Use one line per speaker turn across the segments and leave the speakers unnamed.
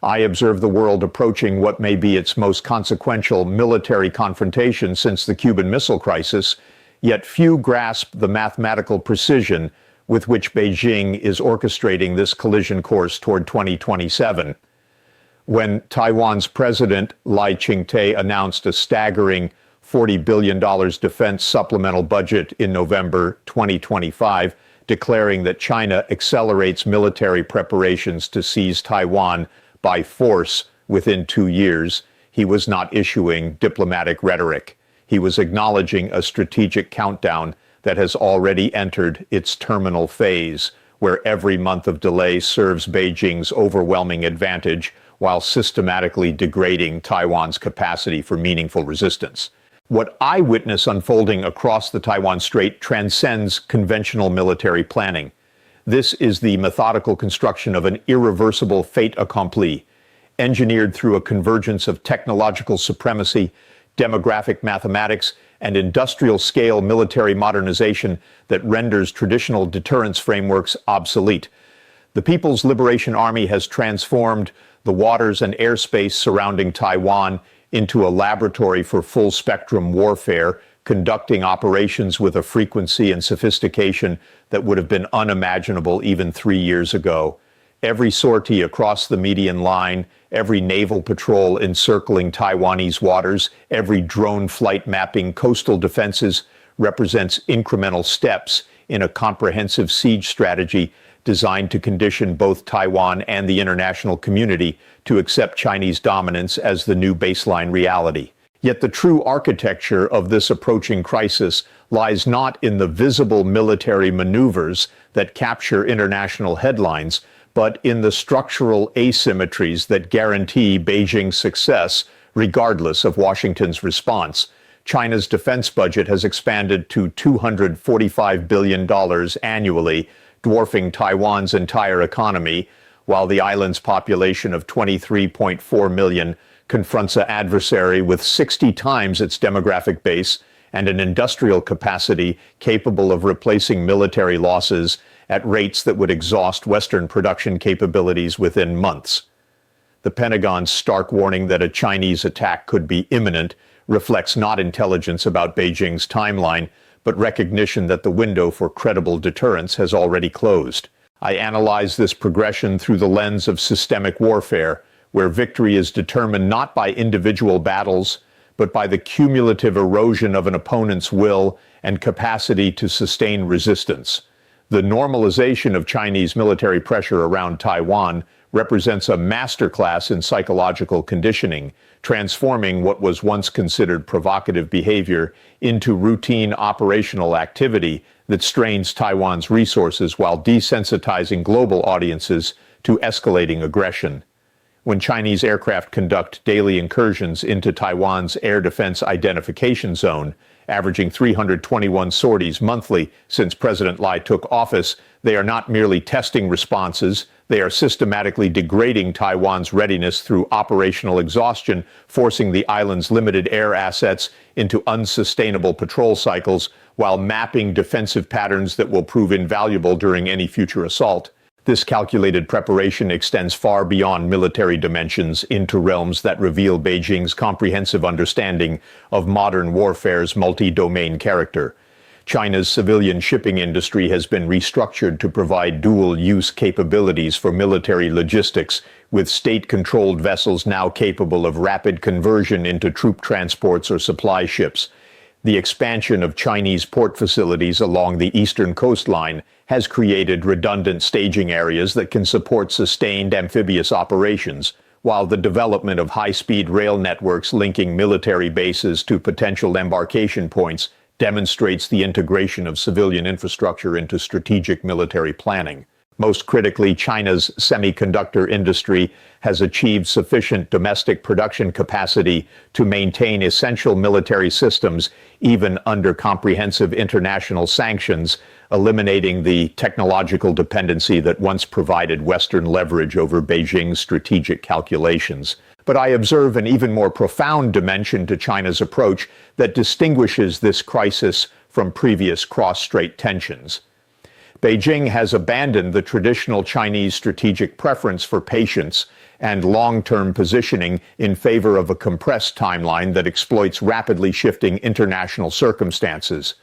I observe the world approaching what may be its most consequential military confrontation since the Cuban Missile Crisis, yet few grasp the mathematical precision with which Beijing is orchestrating this collision course toward 2027. When Taiwan's President Lai Ching-te announced a staggering $40 billion defense supplemental budget in November 2025, declaring that China accelerates military preparations to seize Taiwan by force within 2 years, he was not issuing diplomatic rhetoric. He was acknowledging a strategic countdown that has already entered its terminal phase, where every month of delay serves Beijing's overwhelming advantage while systematically degrading Taiwan's capacity for meaningful resistance. What I witness unfolding across the Taiwan Strait transcends conventional military planning. This is the methodical construction of an irreversible fait accompli, engineered through a convergence of technological supremacy, demographic mathematics, and industrial-scale military modernization that renders traditional deterrence frameworks obsolete. The People's Liberation Army has transformed the waters and airspace surrounding Taiwan into a laboratory for full-spectrum warfare, conducting operations with a frequency and sophistication that would have been unimaginable even 3 years ago. Every sortie across the median line, every naval patrol encircling Taiwanese waters, every drone flight mapping coastal defenses represents incremental steps in a comprehensive siege strategy designed to condition both Taiwan and the international community to accept Chinese dominance as the new baseline reality. Yet the true architecture of this approaching crisis lies not in the visible military maneuvers that capture international headlines, but in the structural asymmetries that guarantee Beijing's success, regardless of Washington's response. China's defense budget has expanded to $245 billion annually, dwarfing Taiwan's entire economy, while the island's population of 23.4 million confronts an adversary with 60 times its demographic base and an industrial capacity capable of replacing military losses at rates that would exhaust Western production capabilities within months. The Pentagon's stark warning that a Chinese attack could be imminent reflects not intelligence about Beijing's timeline, but recognition that the window for credible deterrence has already closed. I analyze this progression through the lens of systemic warfare, where victory is determined not by individual battles, but by the cumulative erosion of an opponent's will and capacity to sustain resistance. The normalization of Chinese military pressure around Taiwan represents a masterclass in psychological conditioning, transforming what was once considered provocative behavior into routine operational activity that strains Taiwan's resources while desensitizing global audiences to escalating aggression. When Chinese aircraft conduct daily incursions into Taiwan's air defense identification zone, averaging 321 sorties monthly since President Lai took office, they are not merely testing responses, they are systematically degrading Taiwan's readiness through operational exhaustion, forcing the island's limited air assets into unsustainable patrol cycles while mapping defensive patterns that will prove invaluable during any future assault. This calculated preparation extends far beyond military dimensions into realms that reveal Beijing's comprehensive understanding of modern warfare's multi-domain character. China's civilian shipping industry has been restructured to provide dual-use capabilities for military logistics, with state-controlled vessels now capable of rapid conversion into troop transports or supply ships. The expansion of Chinese port facilities along the eastern coastline has created redundant staging areas that can support sustained amphibious operations, while the development of high-speed rail networks linking military bases to potential embarkation points demonstrates the integration of civilian infrastructure into strategic military planning. Most critically, China's semiconductor industry has achieved sufficient domestic production capacity to maintain essential military systems even under comprehensive international sanctions, eliminating the technological dependency that once provided Western leverage over Beijing's strategic calculations. But I observe an even more profound dimension to China's approach that distinguishes this crisis from previous cross-strait tensions. Beijing has abandoned the traditional Chinese strategic preference for patience and long-term positioning in favor of a compressed timeline that exploits rapidly shifting international circumstances.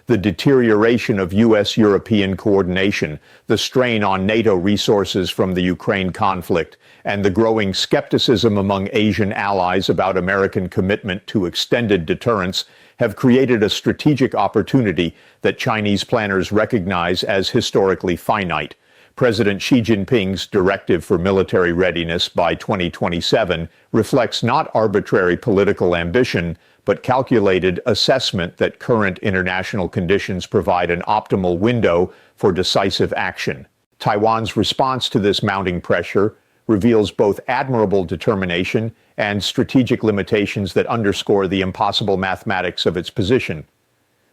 The deterioration of U.S.-European coordination, the strain on NATO resources from the Ukraine conflict, and the growing skepticism among Asian allies about American commitment to extended deterrence have created a strategic opportunity that Chinese planners recognize as historically finite. President Xi Jinping's directive for military readiness by 2027 reflects not arbitrary political ambition, but calculated assessment that current international conditions provide an optimal window for decisive action. Taiwan's response to this mounting pressure reveals both admirable determination and strategic limitations that underscore the impossible mathematics of its position.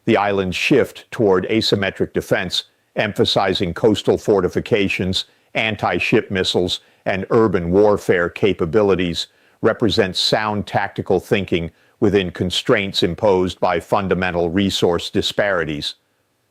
The island's shift toward asymmetric defense, emphasizing coastal fortifications, anti-ship missiles, and urban warfare capabilities, represents sound tactical thinking within constraints imposed by fundamental resource disparities.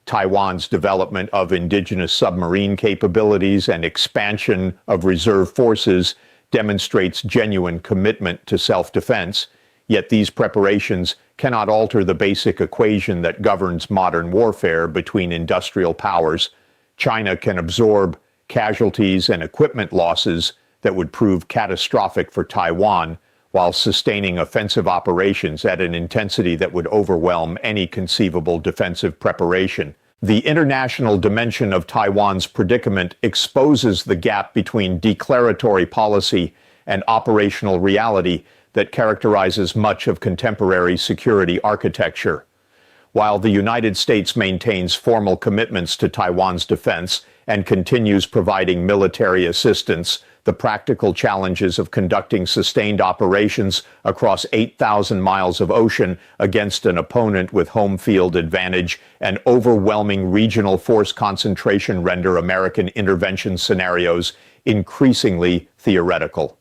Taiwan's development of indigenous submarine capabilities and expansion of reserve forces demonstrates genuine commitment to self-defense, yet these preparations cannot alter the basic equation that governs modern warfare between industrial powers. China can absorb casualties and equipment losses that would prove catastrophic for Taiwan, while sustaining offensive operations at an intensity that would overwhelm any conceivable defensive preparation. The international dimension of Taiwan's predicament exposes the gap between declaratory policy and operational reality that characterizes much of contemporary security architecture. While the United States maintains formal commitments to Taiwan's defense and continues providing military assistance, the practical challenges of conducting sustained operations across 8,000 miles of ocean against an opponent with home field advantage and overwhelming regional force concentration render American intervention scenarios increasingly theoretical.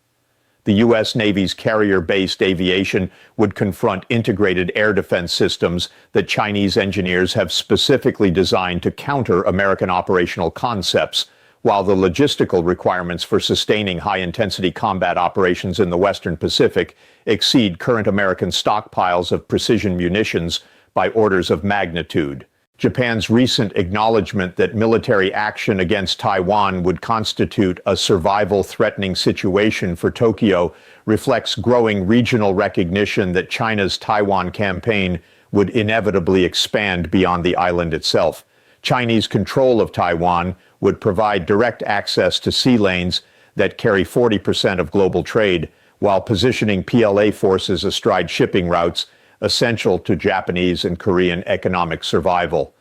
The U.S. Navy's carrier-based aviation would confront integrated air defense systems that Chinese engineers have specifically designed to counter American operational concepts, while the logistical requirements for sustaining high-intensity combat operations in the Western Pacific exceed current American stockpiles of precision munitions by orders of magnitude. Japan's recent acknowledgement that military action against Taiwan would constitute a survival-threatening situation for Tokyo reflects growing regional recognition that China's Taiwan campaign would inevitably expand beyond the island itself. Chinese control of Taiwan would provide direct access to sea lanes that carry 40% of global trade, while positioning PLA forces astride shipping routes essential to Japanese and Korean economic survival.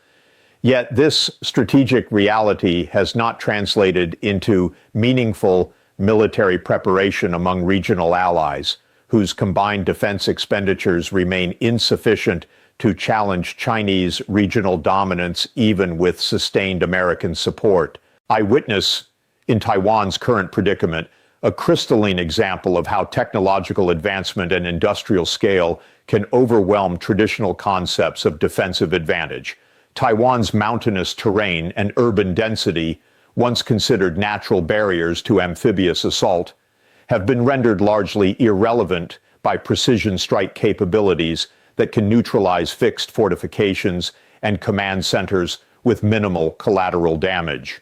Yet this strategic reality has not translated into meaningful military preparation among regional allies, whose combined defense expenditures remain insufficient to challenge Chinese regional dominance even with sustained American support. I witness, in Taiwan's current predicament, a crystalline example of how technological advancement and industrial scale can overwhelm traditional concepts of defensive advantage. Taiwan's mountainous terrain and urban density, once considered natural barriers to amphibious assault, have been rendered largely irrelevant by precision strike capabilities that can neutralize fixed fortifications and command centers with minimal collateral damage.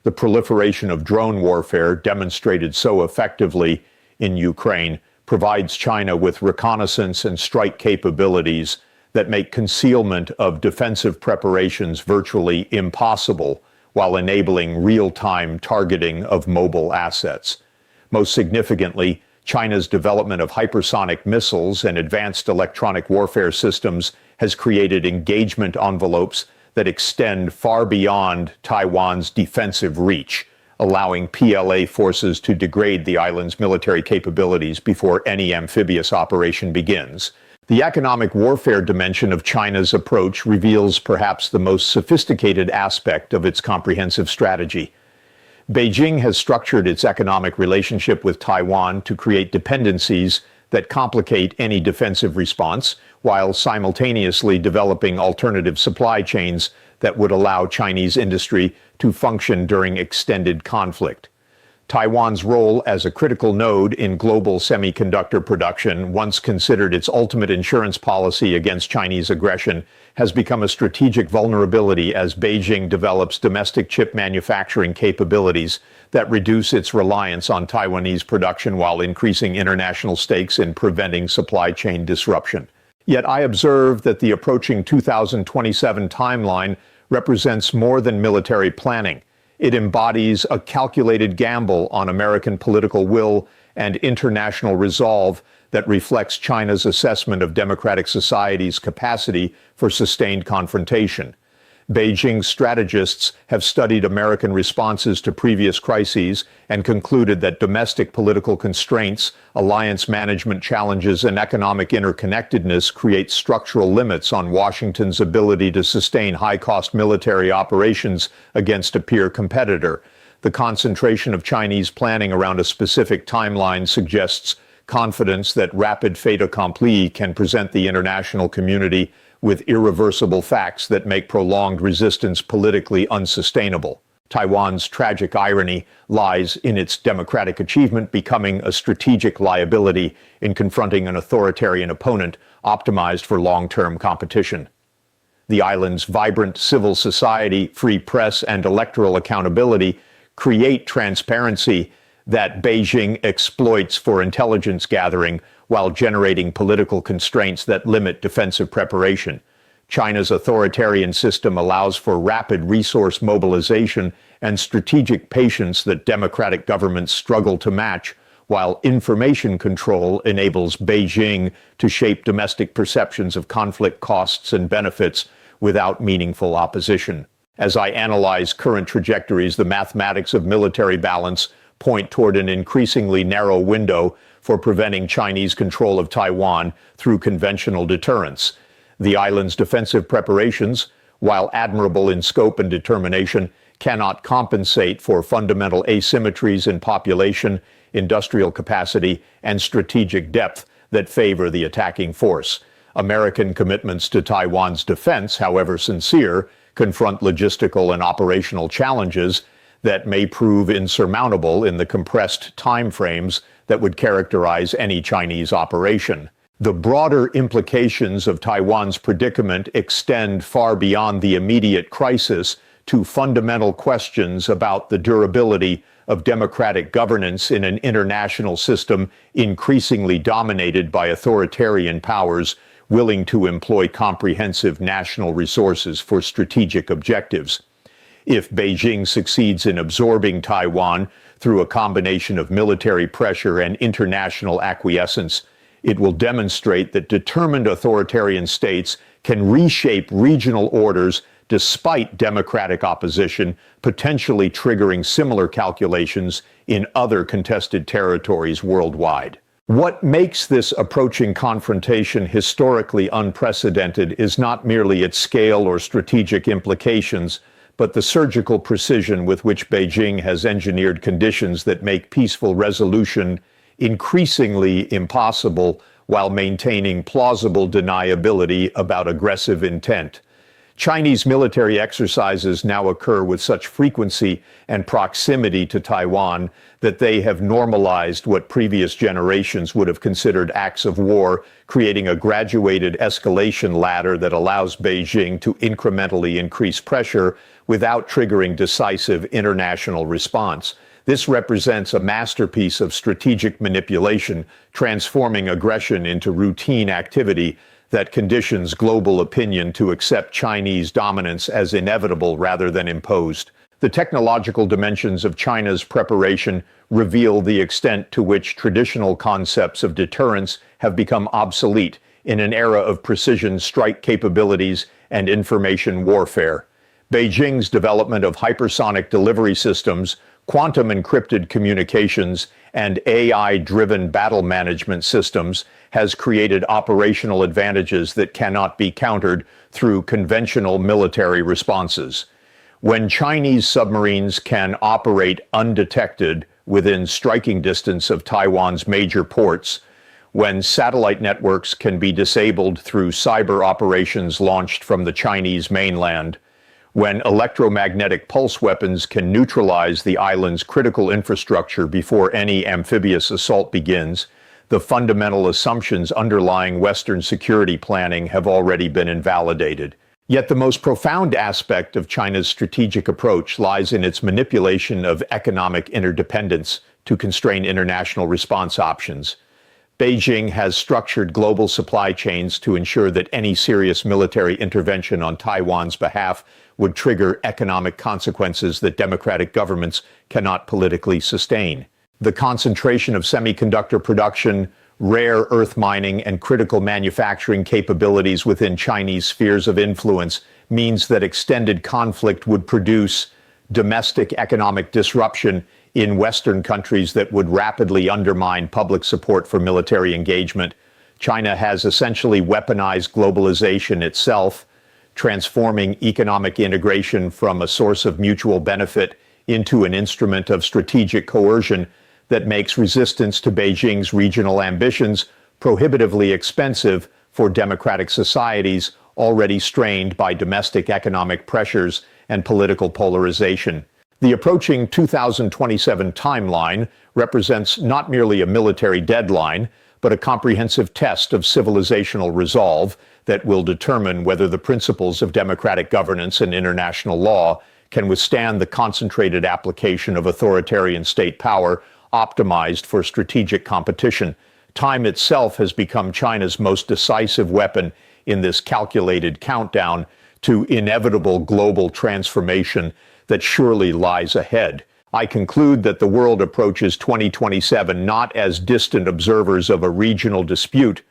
The proliferation of drone warfare, demonstrated so effectively in Ukraine, provides China with reconnaissance and strike capabilities that make concealment of defensive preparations virtually impossible, while enabling real-time targeting of mobile assets. Most significantly, China's development of hypersonic missiles and advanced electronic warfare systems has created engagement envelopes that extend far beyond Taiwan's defensive reach, allowing PLA forces to degrade the island's military capabilities before any amphibious operation begins. The economic warfare dimension of China's approach reveals perhaps the most sophisticated aspect of its comprehensive strategy. Beijing has structured its economic relationship with Taiwan to create dependencies that complicate any defensive response, while simultaneously developing alternative supply chains that would allow Chinese industry to function during extended conflict. Taiwan's role as a critical node in global semiconductor production, once considered its ultimate insurance policy against Chinese aggression, has become a strategic vulnerability as Beijing develops domestic chip manufacturing capabilities that reduce its reliance on Taiwanese production while increasing international stakes in preventing supply chain disruption. Yet I observe that the approaching 2027 timeline represents more than military planning. It embodies a calculated gamble on American political will and international resolve that reflects China's assessment of democratic society's capacity for sustained confrontation. Beijing's strategists have studied American responses to previous crises and concluded that domestic political constraints, alliance management challenges, and economic interconnectedness create structural limits on Washington's ability to sustain high-cost military operations against a peer competitor. The concentration of Chinese planning around a specific timeline suggests confidence that rapid fait accompli can present the international community with irreversible facts that make prolonged resistance politically unsustainable. Taiwan's tragic irony lies in its democratic achievement becoming a strategic liability in confronting an authoritarian opponent optimized for long-term competition. The island's vibrant civil society, free press, and electoral accountability create transparency that Beijing exploits for intelligence gathering while generating political constraints that limit defensive preparation. China's authoritarian system allows for rapid resource mobilization and strategic patience that democratic governments struggle to match, while information control enables Beijing to shape domestic perceptions of conflict costs and benefits without meaningful opposition. As I analyze current trajectories, the mathematics of military balance point toward an increasingly narrow window for preventing Chinese control of Taiwan through conventional deterrence. The island's defensive preparations, while admirable in scope and determination, cannot compensate for fundamental asymmetries in population, industrial capacity, and strategic depth that favor the attacking force. American commitments to Taiwan's defense, however sincere, confront logistical and operational challenges that may prove insurmountable in the compressed timeframes that would characterize any Chinese operation. The broader implications of Taiwan's predicament extend far beyond the immediate crisis to fundamental questions about the durability of democratic governance in an international system increasingly dominated by authoritarian powers willing to employ comprehensive national resources for strategic objectives. If Beijing succeeds in absorbing Taiwan through a combination of military pressure and international acquiescence, it will demonstrate that determined authoritarian states can reshape regional orders despite democratic opposition, potentially triggering similar calculations in other contested territories worldwide. What makes this approaching confrontation historically unprecedented is not merely its scale or strategic implications, but the surgical precision with which Beijing has engineered conditions that make peaceful resolution increasingly impossible while maintaining plausible deniability about aggressive intent. Chinese military exercises now occur with such frequency and proximity to Taiwan that they have normalized what previous generations would have considered acts of war, creating a graduated escalation ladder that allows Beijing to incrementally increase pressure without triggering decisive international response. This represents a masterpiece of strategic manipulation, transforming aggression into routine activity that conditions global opinion to accept Chinese dominance as inevitable rather than imposed. The technological dimensions of China's preparation reveal the extent to which traditional concepts of deterrence have become obsolete in an era of precision strike capabilities and information warfare. Beijing's development of hypersonic delivery systems, quantum encrypted communications, and AI-driven battle management systems has created operational advantages that cannot be countered through conventional military responses. When Chinese submarines can operate undetected within striking distance of Taiwan's major ports, when satellite networks can be disabled through cyber operations launched from the Chinese mainland, when electromagnetic pulse weapons can neutralize the island's critical infrastructure before any amphibious assault begins, the fundamental assumptions underlying Western security planning have already been invalidated. Yet the most profound aspect of China's strategic approach lies in its manipulation of economic interdependence to constrain international response options. Beijing has structured global supply chains to ensure that any serious military intervention on Taiwan's behalf would trigger economic consequences that democratic governments cannot politically sustain. The concentration of semiconductor production, rare earth mining, and critical manufacturing capabilities within Chinese spheres of influence means that extended conflict would produce domestic economic disruption in Western countries that would rapidly undermine public support for military engagement. China has essentially weaponized globalization itself, transforming economic integration from a source of mutual benefit into an instrument of strategic coercion that makes resistance to Beijing's regional ambitions prohibitively expensive for democratic societies already strained by domestic economic pressures and political polarization. The approaching 2027 timeline represents not merely a military deadline, but a comprehensive test of civilizational resolve that will determine whether the principles of democratic governance and international law can withstand the concentrated application of authoritarian state power optimized for strategic competition. Time itself has become China's most decisive weapon in this calculated countdown to inevitable global transformation that surely lies ahead. I conclude that the world approaches 2027 not as distant observers of a regional dispute,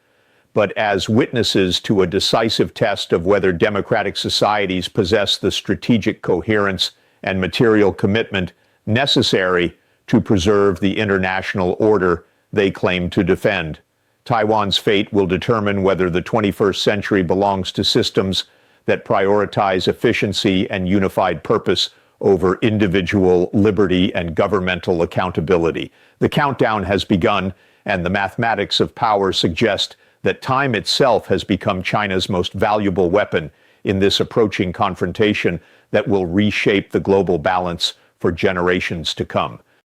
but as witnesses to a decisive test of whether democratic societies possess the strategic coherence and material commitment necessary to preserve the international order they claim to defend. Taiwan's fate will determine whether the 21st century belongs to systems that prioritize efficiency and unified purpose over individual liberty and governmental accountability. The countdown has begun, and the mathematics of power suggest that time itself has become China's most valuable weapon in this approaching confrontation that will reshape the global balance for generations to come.